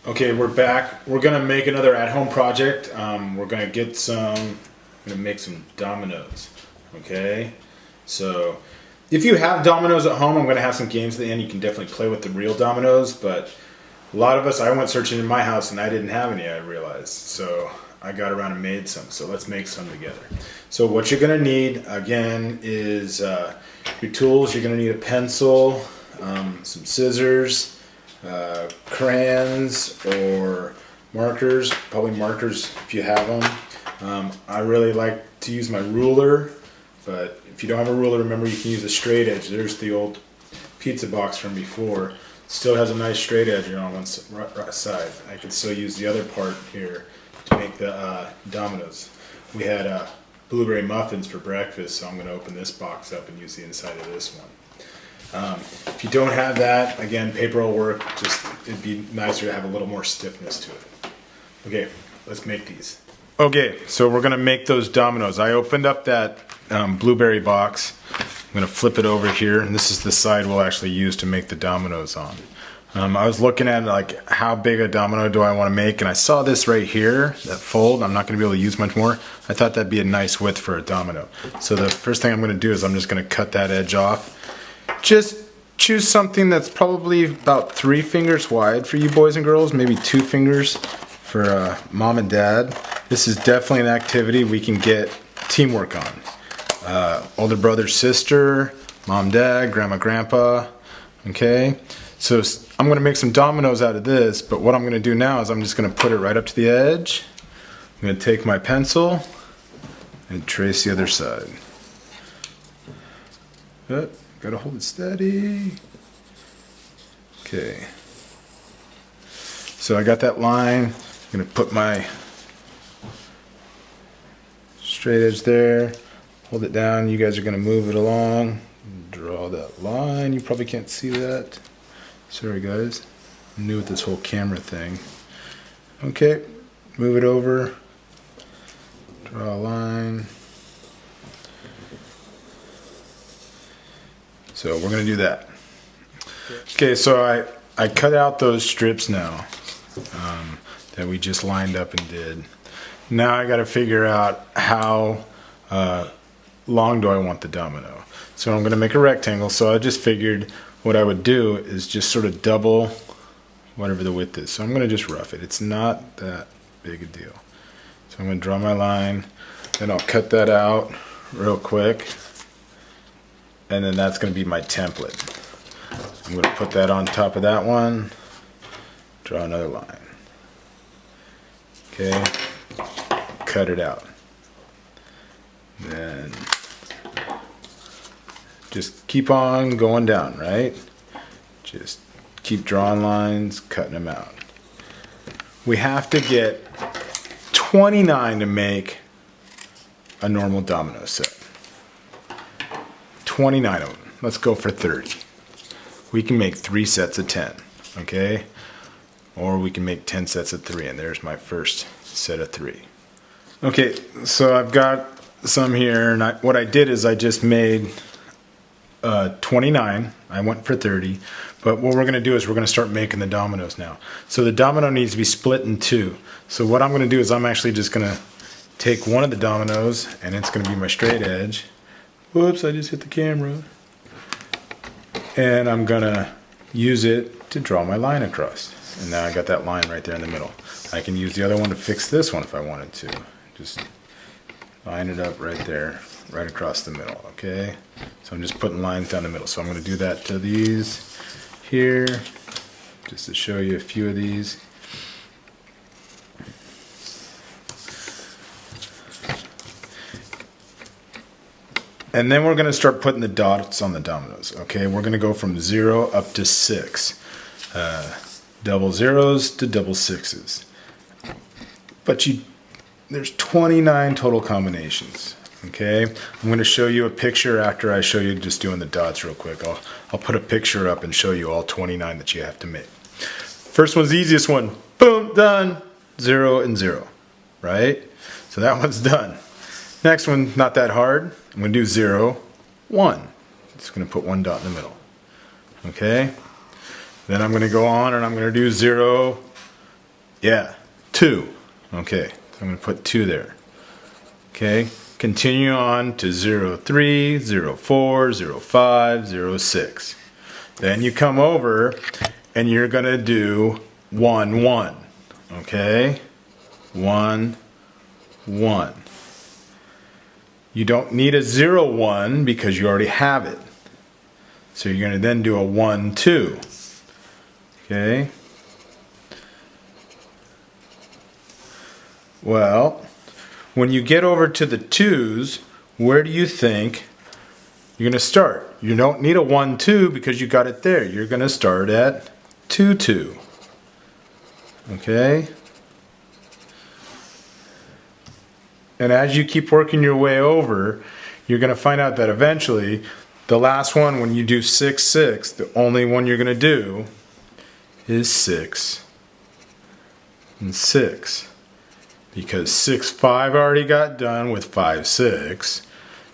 Okay, we're back. We're gonna make another at-home project. We're gonna get some. Gonna make some Dominoes. Okay, so if you have Dominoes at home, I'm gonna have some games at the end. You can definitely play with the real Dominoes, but a lot of us, I went searching in my house and I didn't have any. I realized, so I got around and made some. So let's make some together. So what you're gonna need again is your tools. You're gonna need a pencil, some scissors. Crayons or markers, probably markers if you have them. I really like to use my ruler, but if you don't have a ruler, remember you can use a straight edge. There's the old pizza box from before. Still has a nice straight edge on one side. I can still use the other part here to make the Dominoes. We had blueberry muffins for breakfast, so I'm going to open this box up and use the inside of this one. If you don't have that, again, paper will work. Just it'd be nicer to have a little more stiffness to it. Okay, let's make these. Okay, so we're gonna make those Dominoes. I opened up that blueberry box. I'm gonna flip it over here, and this is the side we'll actually use to make the Dominoes on. I was looking at like how big a domino do I want to make, and I saw this right here, that fold. I'm not going to be able to use much more. I thought that'd be a nice width for a domino. So the first thing I'm going to do is I'm just going to cut that edge off. Just choose something that's probably about 3 fingers wide for you boys and girls, maybe 2 fingers for mom and dad. This is definitely an activity we can get teamwork on. Older brother, sister, mom, dad, grandma, grandpa. Okay, so I'm going to make some dominoes out of this, but what I'm going to do now is I'm just going to put it right up to the edge. I'm going to take my pencil and trace the other side. Gotta hold it steady. Okay. So I got that line. I'm gonna put my straight edge there. Hold it down. You guys are gonna move it along. Draw that line. You probably can't see that. Sorry guys. I'm new with this whole camera thing. Okay. Move it over. Draw a line. So we're going to do that. Okay, so I cut out those strips now that we just lined up and did. Now I got to figure out how long do I want the domino. So I'm going to make a rectangle, so I just figured what I would do is just sort of double whatever the width is. So I'm going to just rough it. It's not that big a deal. So I'm going to draw my line, then I'll cut that out real quick. And then that's going to be my template. I'm going to put that on top of that one, draw another line. Okay, cut it out. Then just keep on going down, right? Just keep drawing lines, cutting them out. We have to get 29 to make a normal domino set. 29 of them. Let's go for 30. We can make 3 sets of 10, okay? Or we can make 10 sets of 3, and there's my first set of 3. Okay, so I've got some here, and what I did is I just made 29. I went for 30, but what we're going to do is we're going to start making the dominoes now. So the domino needs to be split in 2. So what I'm going to do is I'm actually just going to take one of the dominoes, and it's going to be my straight edge. Whoops, I just hit the camera. And I'm gonna use it to draw my line across. And now I got that line right there in the middle. I can use the other one to fix this one if I wanted to. Just line it up right there, right across the middle, okay? So I'm just putting lines down the middle. So I'm gonna do that to these here, just to show you a few of these. And then we're going to start putting the dots on the dominoes. Okay, we're going to go from 0 up to 6. Double zeros to double sixes. But there's 29 total combinations. Okay, I'm going to show you a picture after I show you just doing the dots real quick. I'll put a picture up and show you all 29 that you have to make. First one's the easiest one. Boom, done. 0 and 0. Right? So that one's done. Next one, not that hard. I'm going to do 0, 1. Just going to put 1 dot in the middle. Okay? Then I'm going to go on and I'm going to do 0, Yeah, 2. Okay, so I'm going to put 2 there. Okay, continue on to 0, 3, 0, 4, 0, 5, 0, 6. Then you come over and you're going to do 1, 1. Okay, 1, 1. You don't need a 0, 1 because you already have it. So you're going to then do a 1, 2. Okay. Well, when you get over to the 2s, where do you think you're going to start? You don't need a 1, 2 because you got it there. You're going to start at 2, 2. Okay? And as you keep working your way over, you're going to find out that eventually, the last one, when you do 6, 6, the only one you're going to do is 6 and 6. Because 6, 5 already got done with 5, 6.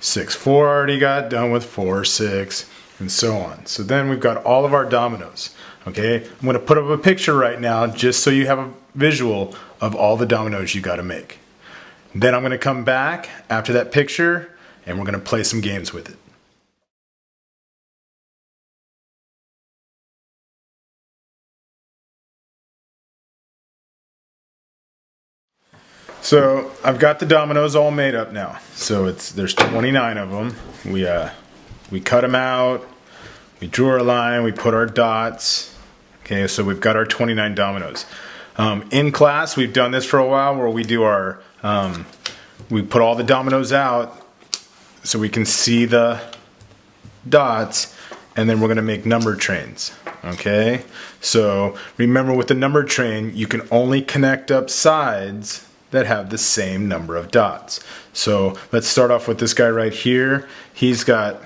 6, 4 already got done with 4, 6, and so on. So then we've got all of our dominoes. Okay, I'm going to put up a picture right now just so you have a visual of all the dominoes you got to make. Then I'm going to come back after that picture and we're going to play some games with it. So I've got the dominoes all made up now. So there's 29 of them. We cut them out. We drew our line. We put our dots. Okay, so we've got our 29 dominoes. In class, we've done this for a while, where we do our we put all the dominoes out so we can see the dots, and then we're going to make number trains. Okay, so remember, with the number train, you can only connect up sides that have the same number of dots. So let's start off with this guy right here. He's got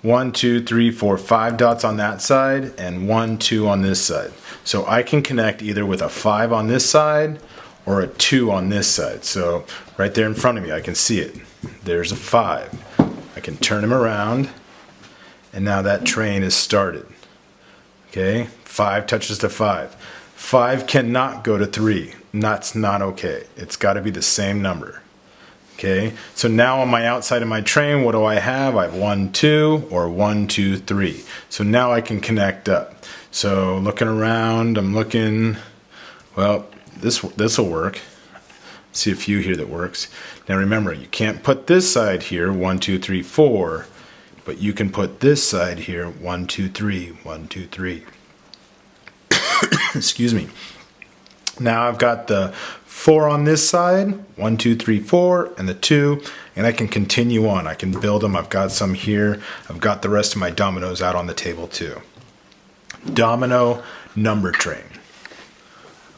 1, 2, 3, 4, 5 dots on that side and 1, 2 on this side. So I can connect either with a 5 on this side or a 2 on this side. So right there in front of me, I can see it. There's a 5. I can turn him around, and now that train is started. Okay, 5 touches to 5. 5 cannot go to 3. That's not okay. It's got to be the same number. Okay, so now on my outside of my train, what do I have? I have 1, 2, or 1, 2, 3. So now I can connect up. So looking around, I'm looking, well, this will work. See a few here that works. Now remember, you can't put this side here, 1, 2, 3, 4, but you can put this side here, 1, 2, 3, 1, 2, 3. Excuse me. Now I've got the 4 on this side, 1, 2, 3, 4, and the 2, and I can continue on. I can build them. I've got some here. I've got the rest of my dominoes out on the table too. Domino number train.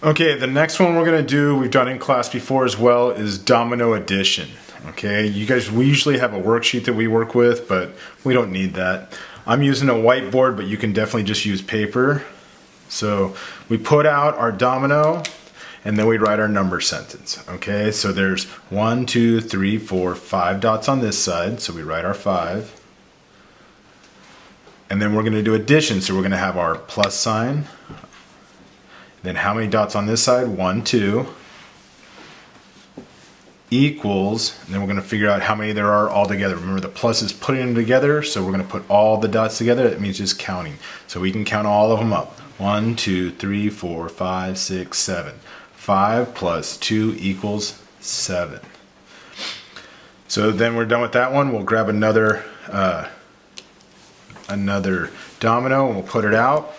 Okay, the next one we're going to do, we've done in class before as well, is domino addition. Okay, you guys, we usually have a worksheet that we work with, but we don't need that. I'm using a whiteboard, but you can definitely just use paper. So we put out our domino, and then we write our number sentence. Okay, so there's 1, 2, 3, 4, 5 dots on this side, so we write our 5. And then we're going to do addition, so we're going to have our plus sign. Then how many dots on this side? 1, 2. Equals, and then we're going to figure out how many there are all together. Remember, the plus is putting them together, so we're going to put all the dots together. That means just counting. So we can count all of them up. 1, 2, 3, 4, 5, 6, 7. 5 plus 2 equals 7. So then we're done with that one. We'll grab another domino and we'll put it out.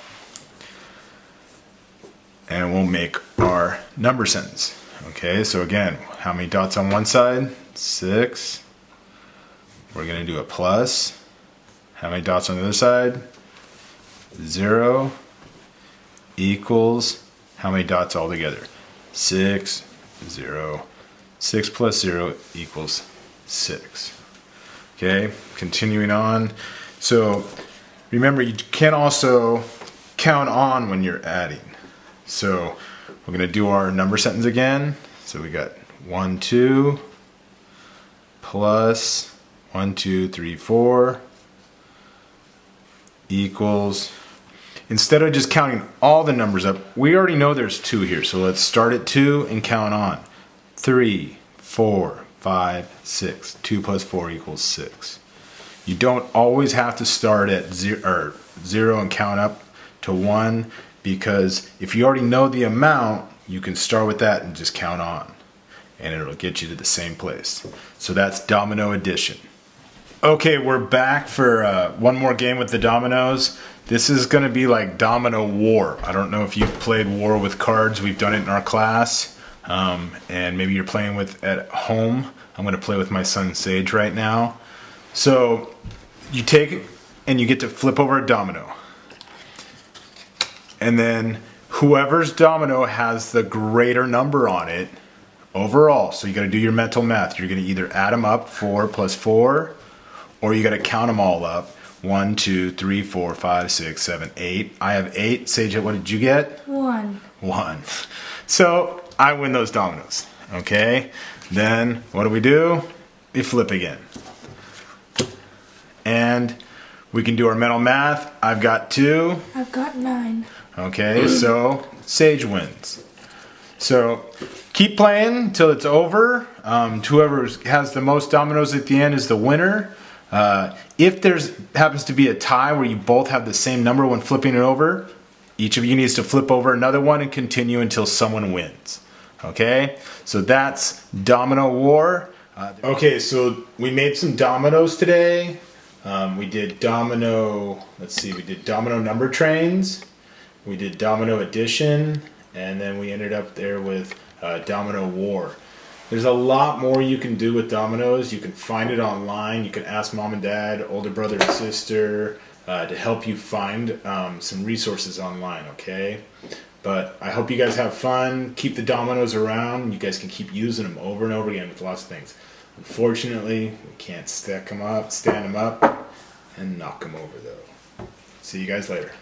And we'll make our number sentence. Okay, so again, how many dots on one side? 6. We're going to do a plus. How many dots on the other side? 0 equals, how many dots all together? 6, 0. 6 plus 0 equals 6. Okay, continuing on. So remember, you can also count on when you're adding. So we're going to do our number sentence again. So we got 1, 2 plus 1, 2, 3, 4 equals. instead of just counting all the numbers up, we already know there's 2 here. So let's start at 2 and count on. 3, 4, 5, 6. 2 plus 4 equals 6. You don't always have to start at 0 and count up to 1, because if you already know the amount, you can start with that and just count on, and it'll get you to the same place. So that's domino addition. Okay, we're back for one more game with the dominoes. This is going to be like domino war. I don't know if you've played war with cards. We've done it in our class, and maybe you're playing with at home. I'm going to play with my son Sage right now. So you take it and you get to flip over a domino, and then whoever's domino has the greater number on it overall. So you got to do your mental math. You're going to either add them up, 4 plus 4, or you got to count them all up. 1, 2, 3, 4, 5, 6, 7, 8. I have 8. Sage, what did you get? 1. 1. So I win those dominoes. Okay. Then what do? We flip again. And we can do our mental math. I've got 2. I've got 9. Okay, so Sage wins. So keep playing until it's over. Whoever has the most dominoes at the end is the winner. If there's happens to be a tie where you both have the same number when flipping it over, each of you needs to flip over another one and continue until someone wins. Okay, so that's domino war. Okay, so we made some dominoes today. We did domino, we did domino number trains. We did domino addition, and then we ended up there with domino war. There's a lot more you can do with dominoes. You can find it online. You can ask mom and dad, older brother and sister to help you find some resources online, okay? But I hope you guys have fun. Keep the dominoes around. You guys can keep using them over and over again with lots of things. Unfortunately, we can't stand them up, and knock them over though. See you guys later.